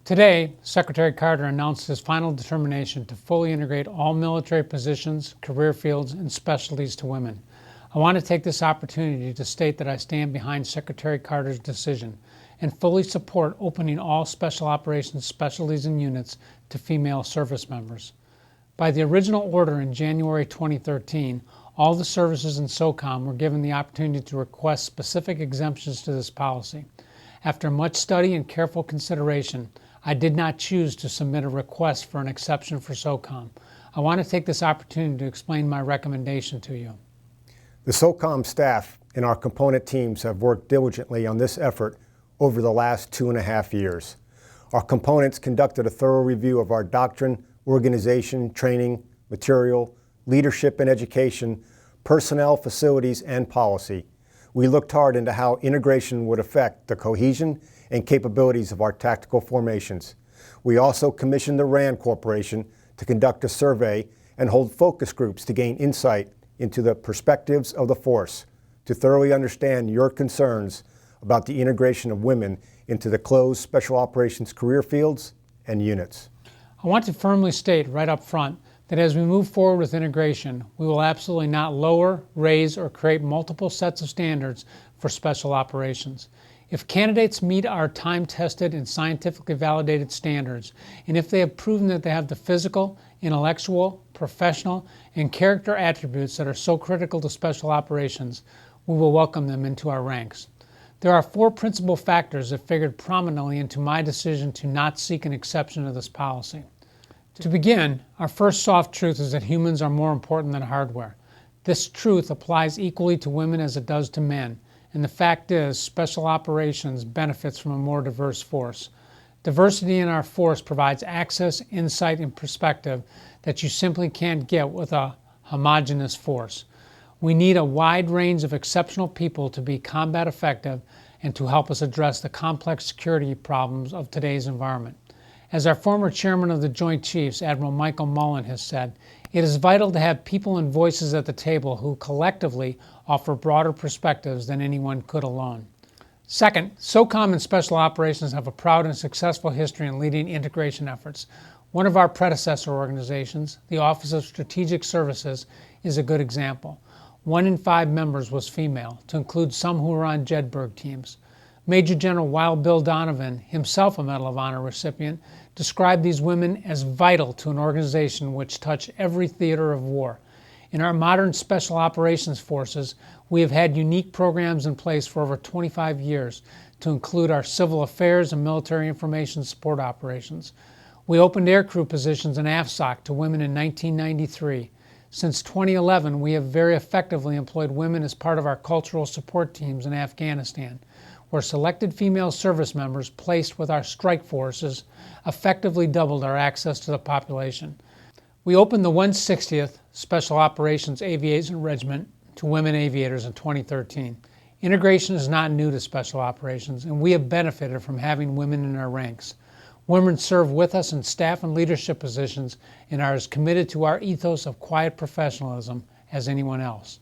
Today, Secretary Carter announced his final determination to fully integrate all military positions, career fields, and specialties to women. I want to take this opportunity to state that I stand behind Secretary Carter's decision and fully support opening all special operations specialties and units to female service members. By the original order in January 2013, all the services in SOCOM were given the opportunity to request specific exemptions to this policy. After much study and careful consideration, I did not choose to submit a request for an exception for SOCOM. I want to take this opportunity to explain my recommendation to you. The SOCOM staff and our component teams have worked diligently on this effort over the last 2.5 years. Our components conducted a thorough review of our doctrine, organization, training, material, leadership and education, personnel, facilities, and policy. We looked hard into how integration would affect the cohesion and capabilities of our tactical formations. We also commissioned the RAND Corporation to conduct a survey and hold focus groups to gain insight into the perspectives of the force, to thoroughly understand your concerns about the integration of women into the closed special operations career fields and units. I want to firmly state right up front that as we move forward with integration, we will absolutely not lower, raise, or create multiple sets of standards for special operations. If candidates meet our time-tested and scientifically validated standards, and if they have proven that they have the physical, intellectual, professional, and character attributes that are so critical to special operations, we will welcome them into our ranks. There are 4 principal factors that figured prominently into my decision to not seek an exception to this policy. To begin, our first soft truth is that humans are more important than hardware. This truth applies equally to women as it does to men. And the fact is, special operations benefits from a more diverse force. Diversity in our force provides access, insight, and perspective that you simply can't get with a homogeneous force. We need a wide range of exceptional people to be combat effective and to help us address the complex security problems of today's environment. As our former chairman of the Joint Chiefs, Admiral Michael Mullen, has said, it is vital to have people and voices at the table who collectively offer broader perspectives than anyone could alone. Second, SOCOM and Special Operations have a proud and successful history in leading integration efforts. One of our predecessor organizations, the Office of Strategic Services, is a good example. 1 in 5 members was female, to include some who were on JEDBERG teams. Major General Wild Bill Donovan, himself a Medal of Honor recipient, described these women as vital to an organization which touched every theater of war. In our modern special operations forces, we have had unique programs in place for over 25 years to include our civil affairs and military information support operations. We opened aircrew positions in AFSOC to women in 1993. Since 2011, we have very effectively employed women as part of our cultural support teams in Afghanistan, where selected female service members placed with our strike forces effectively doubled our access to the population. We opened the 160th Special Operations Aviation Regiment to women aviators in 2013. Integration is not new to special operations, and we have benefited from having women in our ranks. Women serve with us in staff and leadership positions and are as committed to our ethos of quiet professionalism as anyone else.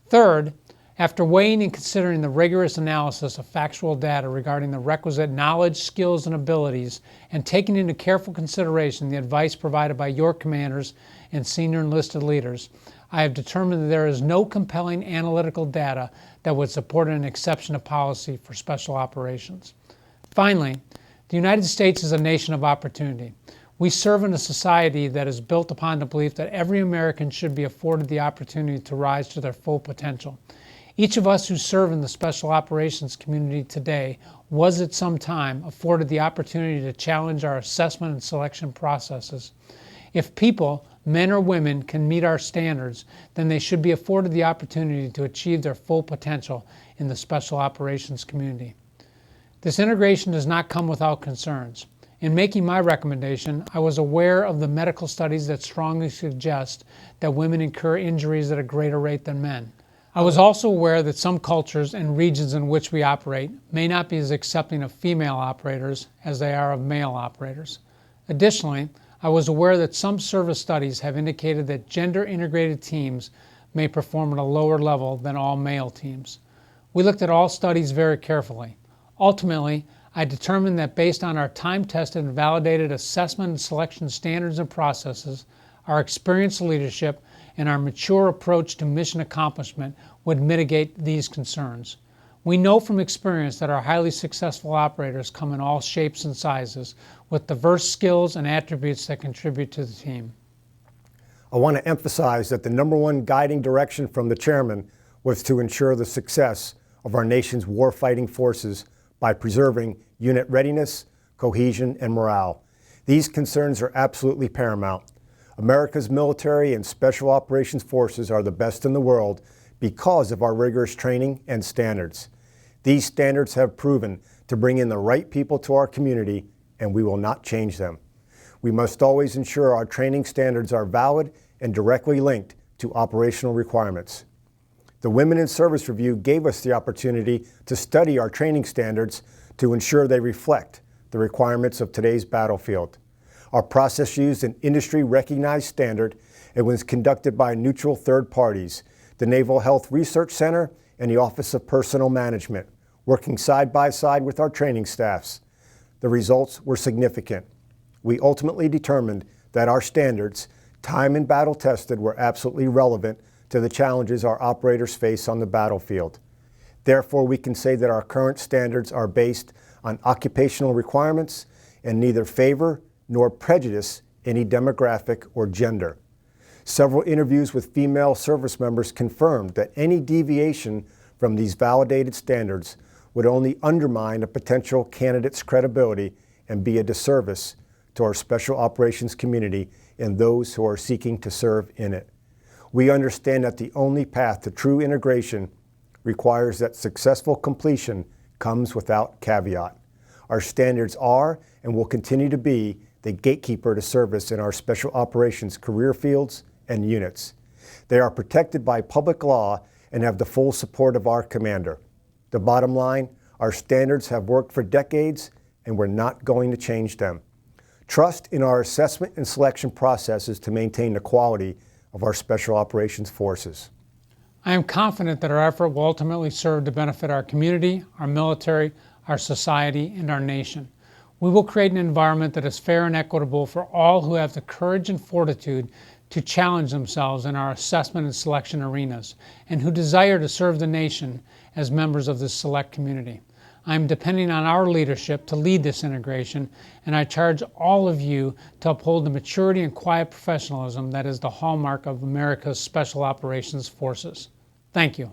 Third, after weighing and considering the rigorous analysis of factual data regarding the requisite knowledge, skills, and abilities, and taking into careful consideration the advice provided by your commanders and senior enlisted leaders, I have determined that there is no compelling analytical data that would support an exception to policy for special operations. Finally, the United States is a nation of opportunity. We serve in a society that is built upon the belief that every American should be afforded the opportunity to rise to their full potential. Each of us who serve in the special operations community today was at some time afforded the opportunity to challenge our assessment and selection processes. If people, men or women, can meet our standards, then they should be afforded the opportunity to achieve their full potential in the special operations community. This integration does not come without concerns. In making my recommendation, I was aware of the medical studies that strongly suggest that women incur injuries at a greater rate than men. I was also aware that some cultures and regions in which we operate may not be as accepting of female operators as they are of male operators. Additionally, I was aware that some service studies have indicated that gender-integrated teams may perform at a lower level than all male teams. We looked at all studies very carefully. Ultimately, I determined that based on our time-tested and validated assessment and selection standards and processes, our experienced leadership, and our mature approach to mission accomplishment would mitigate these concerns. We know from experience that our highly successful operators come in all shapes and sizes with diverse skills and attributes that contribute to the team. I want to emphasize that the number one guiding direction from the chairman was to ensure the success of our nation's warfighting forces by preserving unit readiness, cohesion, and morale. These concerns are absolutely paramount. America's military and special operations forces are the best in the world because of our rigorous training and standards. These standards have proven to bring in the right people to our community, and we will not change them. We must always ensure our training standards are valid and directly linked to operational requirements. The Women in Service Review gave us the opportunity to study our training standards to ensure they reflect the requirements of today's battlefield. Our process used an industry-recognized standard and was conducted by neutral third parties, the Naval Health Research Center and the Office of Personnel Management, working side by side with our training staffs. The results were significant. We ultimately determined that our standards, time and battle tested, were absolutely relevant to the challenges our operators face on the battlefield. Therefore, we can say that our current standards are based on occupational requirements and neither favor nor prejudice any demographic or gender. Several interviews with female service members confirmed that any deviation from these validated standards would only undermine a potential candidate's credibility and be a disservice to our special operations community and those who are seeking to serve in it. We understand that the only path to true integration requires that successful completion comes without caveat. Our standards are and will continue to be the gatekeeper to service in our special operations career fields and units. They are protected by public law and have the full support of our commander. The bottom line, our standards have worked for decades and we're not going to change them. Trust in our assessment and selection processes to maintain the quality of our special operations forces. I am confident that our effort will ultimately serve to benefit our community, our military, our society, and our nation. We will create an environment that is fair and equitable for all who have the courage and fortitude to challenge themselves in our assessment and selection arenas, and who desire to serve the nation as members of this select community. I am depending on our leadership to lead this integration, and I charge all of you to uphold the maturity and quiet professionalism that is the hallmark of America's Special Operations Forces. Thank you.